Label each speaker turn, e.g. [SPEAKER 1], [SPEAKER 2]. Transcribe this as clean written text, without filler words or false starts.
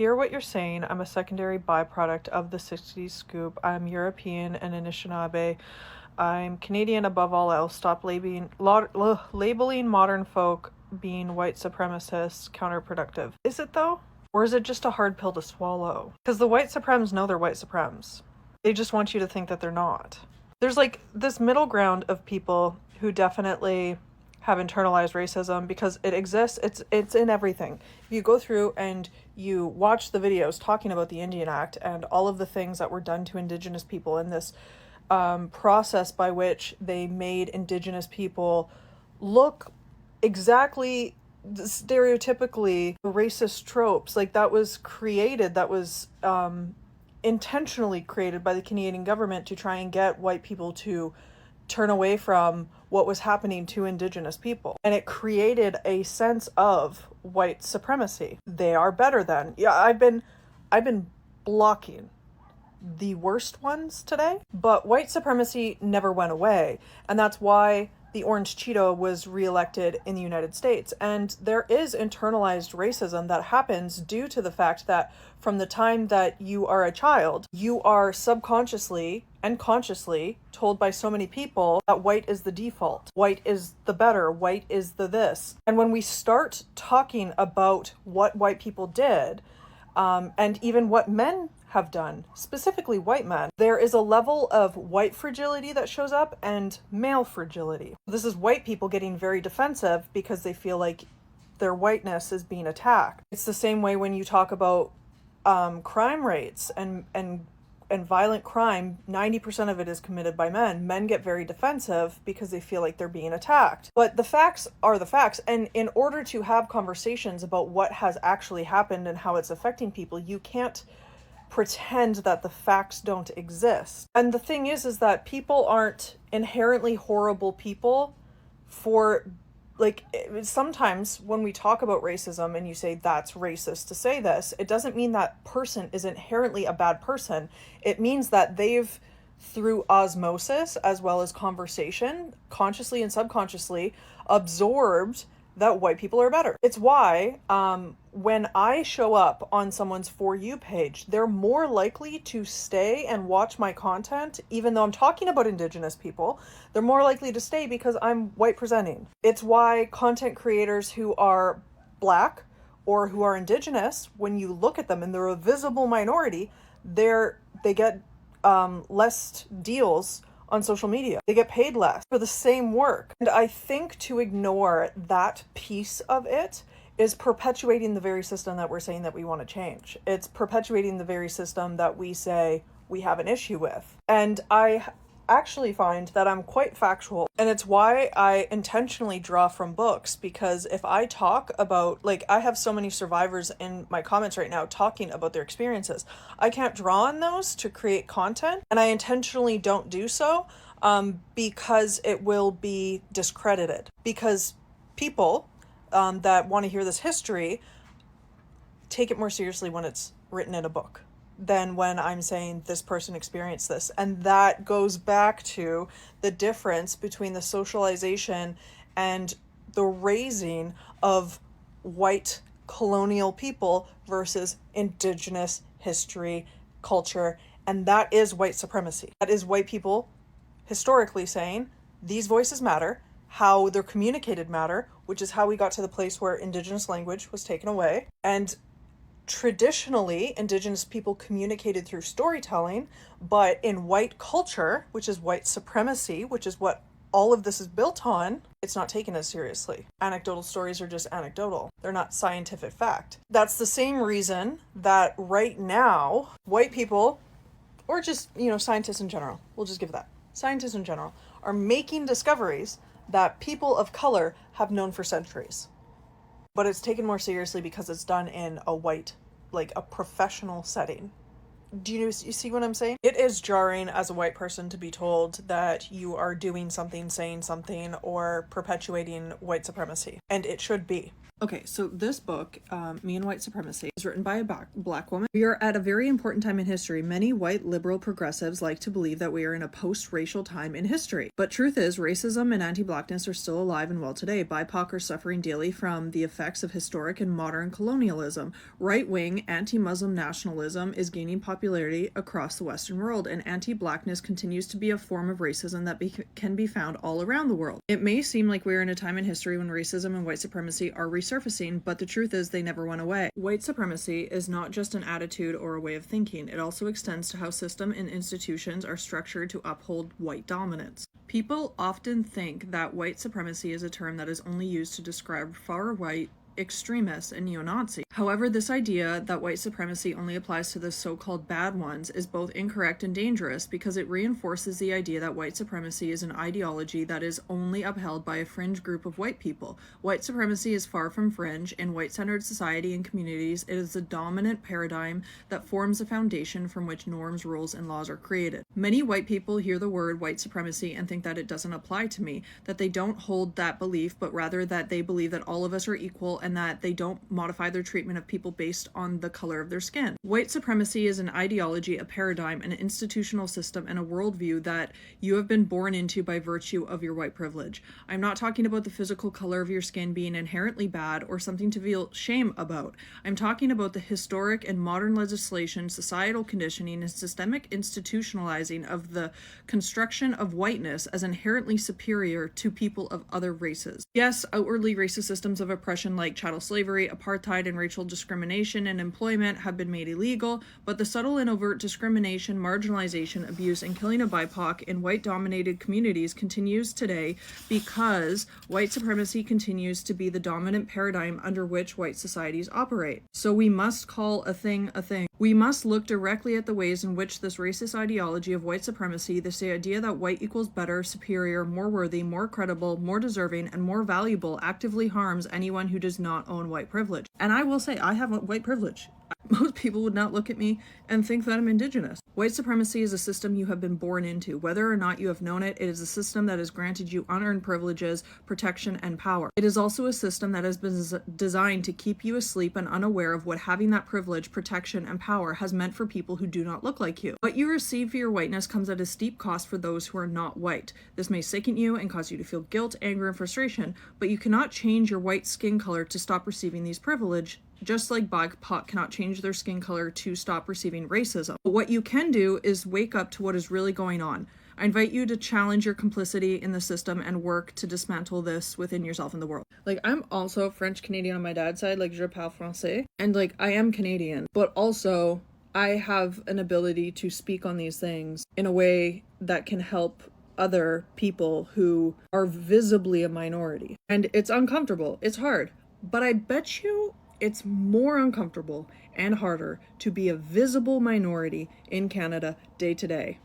[SPEAKER 1] hear what you're saying. I'm a secondary byproduct of the 60s scoop. I'm European and Anishinaabe. I'm Canadian above all else. Stop labeling modern folk being white supremacists counterproductive. Is it though? Or is it just a hard pill to swallow? Because the white supremes know they're white supremes. They just want you to think that they're not. There's like this middle ground of people who definitely have internalized racism because it exists. It's in everything. If you go through and you watch the videos talking about the Indian Act and all of the things that were done to Indigenous people in this process by which they made Indigenous people look exactly stereotypically racist tropes, like that was created, that was intentionally created by the Canadian government to try and get white people to turn away from what was happening to Indigenous people. And it created a sense of white supremacy. They are better than. Yeah, I've been blocking the worst ones today, but white supremacy never went away. And that's why the Orange Cheeto was reelected in the United States. And there is internalized racism that happens due to the fact that from the time that you are a child, you are subconsciously and consciously told by so many people that white is the default, white is the better, white is the this. And when we start talking about what white people did, and even what men have done, specifically white men, there is a level of white fragility that shows up and male fragility. This is white people getting very defensive because they feel like their whiteness is being attacked. It's the same way when you talk about crime rates and violent crime. 90% of it is committed by men. Men get very defensive because they feel like they're being attacked. But the facts are the facts. And in order to have conversations about what has actually happened and how it's affecting people, you can't pretend that the facts don't exist. And the thing is that people aren't inherently horrible people for, like, sometimes when we talk about racism and you say that's racist to say this, it doesn't mean that person is inherently a bad person. It means that they've, through osmosis as well as conversation, consciously and subconsciously absorbed that white people are better. It's why when I show up on someone's For You page, they're more likely to stay and watch my content, even though I'm talking about Indigenous people. They're more likely to stay because I'm white presenting. It's why content creators who are Black or who are Indigenous, when you look at them and they're a visible minority, they get less deals on social media. They get paid less for the same work. And I think to ignore that piece of it is perpetuating the very system that we're saying that we want to change. It's perpetuating the very system that we say we have an issue with. And I actually find that I'm quite factual. And it's why I intentionally draw from books, because if I talk about, like, I have so many survivors in my comments right now talking about their experiences. I can't draw on those to create content, and I intentionally don't do so because it will be discredited. Because people that want to hear this history take it more seriously when it's written in a book than when I'm saying this person experienced this. And that goes back to the difference between the socialization and the raising of white colonial people versus Indigenous history, culture, and that is white supremacy. That is white people historically saying these voices matter, how they're communicated matter, which is how we got to the place where Indigenous language was taken away. And traditionally, Indigenous people communicated through storytelling, but in white culture, which is white supremacy, which is what all of this is built on, it's not taken as seriously. Anecdotal stories are just anecdotal. They're not scientific fact. That's the same reason that right now, white people, or just, scientists in general, we'll just give it that, scientists in general, are making discoveries that people of color have known for centuries. But it's taken more seriously because it's done in a white, like a professional setting. Do you see what I'm saying? It is jarring as a white person to be told that you are doing something, saying something, or perpetuating white supremacy. And it should be. Okay, so this book, Me and White Supremacy, is written by a black woman. We are at a very important time in history. Many white liberal progressives like to believe that we are in a post-racial time in history. But truth is, racism and anti-blackness are still alive and well today. BIPOC are suffering daily from the effects of historic and modern colonialism. Right-wing anti-Muslim nationalism is gaining popularity across the Western world, and anti-blackness continues to be a form of racism that can be found all around the world. It may seem like we're in a time in history when racism and white supremacy are resurfacing, but the truth is they never went away. White supremacy is not just an attitude or a way of thinking. It also extends to how system and institutions are structured to uphold white dominance. People often think that white supremacy is a term that is only used to describe far-right extremists and neo-Nazi. However, this idea that white supremacy only applies to the so-called bad ones is both incorrect and dangerous because it reinforces the idea that white supremacy is an ideology that is only upheld by a fringe group of white people. White supremacy is far from fringe. In white-centered society and communities, it is the dominant paradigm that forms a foundation from which norms, rules, and laws are created. Many white people hear the word white supremacy and think that it doesn't apply to me, that they don't hold that belief, but rather that they believe that all of us are equal and that they don't modify their treatment of people based on the color of their skin. White supremacy is an ideology, a paradigm, an institutional system, and a worldview that you have been born into by virtue of your white privilege. I'm not talking about the physical color of your skin being inherently bad or something to feel shame about. I'm talking about the historic and modern legislation, societal conditioning, and systemic institutionalizing of the construction of whiteness as inherently superior to people of other races. Yes, outwardly racist systems of oppression like chattel slavery, apartheid, and racial discrimination in employment have been made illegal, but the subtle and overt discrimination, marginalization, abuse, and killing of BIPOC in white-dominated communities continues today because white supremacy continues to be the dominant paradigm under which white societies operate. So we must call a thing a thing. We must look directly at the ways in which this racist ideology of white supremacy, this idea that white equals better, superior, more worthy, more credible, more deserving, and more valuable, actively harms anyone who does not own white privilege. And I will say, I have white privilege. Most people would not look at me and think that I'm indigenous. White supremacy is a system you have been born into. Whether or not you have known it, it is a system that has granted you unearned privileges, protection, and power. It is also a system that has been designed to keep you asleep and unaware of what having that privilege, protection, and power has meant for people who do not look like you. What you receive for your whiteness comes at a steep cost for those who are not white. This may sicken you and cause you to feel guilt, anger, and frustration, but you cannot change your white skin color to stop receiving these privileges. Just like BIPOC cannot change their skin color to stop receiving racism. But what you can do is wake up to what is really going on. I invite you to challenge your complicity in the system and work to dismantle this within yourself and the world. Like, I'm also French Canadian on my dad's side, like je parle français, and like I am Canadian, but also I have an ability to speak on these things in a way that can help other people who are visibly a minority. And it's uncomfortable, it's hard, but I bet you it's more uncomfortable and harder to be a visible minority in Canada day to day.